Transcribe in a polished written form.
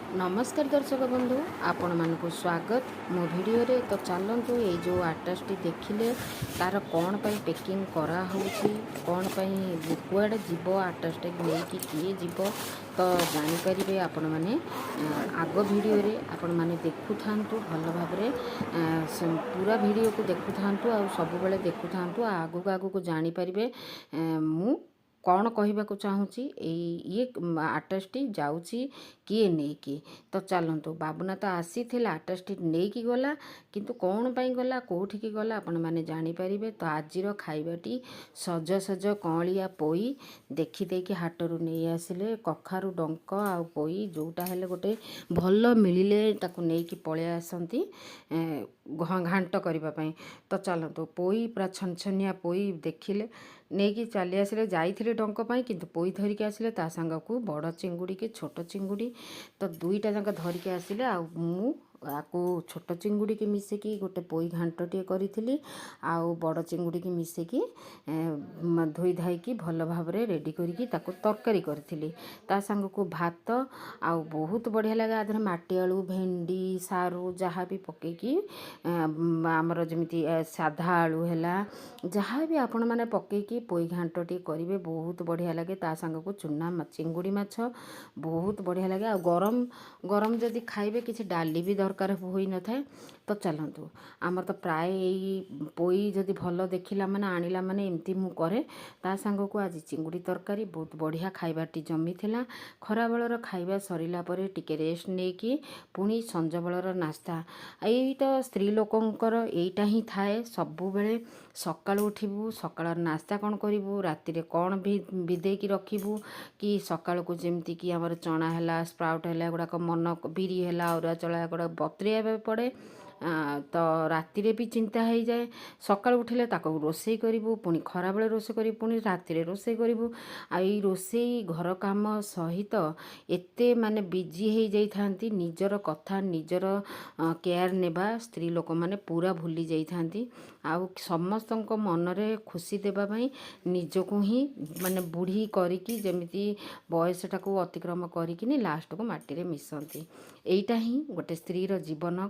नमस्कार दर्शक बंधु आपण मानक स्वागत मो वीडियो रे। तो चलतु ये जो आर्टिस्ट देखिले तार कौन पाई पैकिंग करा होउची, कौन पाई कुआडे जीव आर्टिस्ट लेकिन किए जीव तो जानीपर आपण मैंने आग वीडियो रे आपण मैंने देखु था भल भाव पूरा वीडियो को देखु था आ सब बेले देखु था आगु आगु को जानीपर मु कौन कहवाक चाहूँगी ये आर्टिस्ट जाऊँगी किए नहीं तो चलतु बाबुना तो आसी आर्टिस्ट नहीं गला किंतु कौन पाई गला कौटिकी गला आपण मैंने जानीपर। तो आज खाइबाटी सज सज कलिया पोई देखी हाटरू नहीं आसिले कखारू डंक आ पोई जोटा हेले गोटे भल मिले ताकू नहीं पलि आसती घांट करने। तो चलतु पोई पूरा छनछनिया पोई देखिले नहीं चली आसिले जाइथिले डंक पाई किंतु पोई धरिकी आसिले ता सांग को बड़ चिंगुड़ी के छोट चिंगुड़ी तो दुईटा जाक धरिकी आसिले आ मु आकु छोट चिंगुड़ी की मिसेकी गोटे पोई घांटटे करी आउ बड़ चिंगुड़ी की मिसेकी धोई धाईकी भल भाव रेडी करी तरकारी करी ता सांग को भात आउ बहुत बढ़िया लगे आधे माटी आलू भेंडी सारू जहाँ भी पकईकी आमर जमी साधा आलू है जहाँ भी आपण मैंने पकईकी पोई घांटटे करेंगे बहुत बढ़िया लगे ता सांग को चूना चिंगुड़ी माछ बहुत बढ़िया लगे आ गरम गरम जदि खाइबे किसी डाली भी दरकार होई न थाए। तो चलतु आमर तो प्राय यही पोई जदि भल देखला माने आनिला माने एमती मु करे ता सांग को आज चिंगुड़ी तरकारी बहुत बढ़िया खाइबाटी जमी थिला। खरा बेलर खाइबा सरिला परे टिके रेस्ट नेकी पुणी संज बेलर नास्ता यही तो स्त्री लोकंकर एइटा ही थाए सबु बेले सकाळु उठिबु सकाळर नास्ता कौन करिबु राति रे कौन भी विदेकी रखिबु कि सकाळु को जेमती कि हमर चना हैला स्प्राउट हैला गुड़ाक मन बिरी हैला अरुआ चला गुड़ा बतुरेया पड़े तो राति रे भी चिंता हो जाए सकाळ उठिले ताको रोसई करिबु पुणी खरा बेले रोसई करिबु पुणी राति रे रोसई करिबु आ ई रोसई घर काम सहित एते माने बिजी हो जाइथांती निजर कथा निजर केयर नेबा स्त्री लोक माने पूरा भूली जाइथांती आउ समस्तक मनरे खुशी देबा पई निजको ही माने बुढ़ी करिकी जेमिति बयसटा को अतिक्रम करिकिनी लास्ट को माटी रे मिसंती। एइटा ही गोटे स्त्री रो जीवन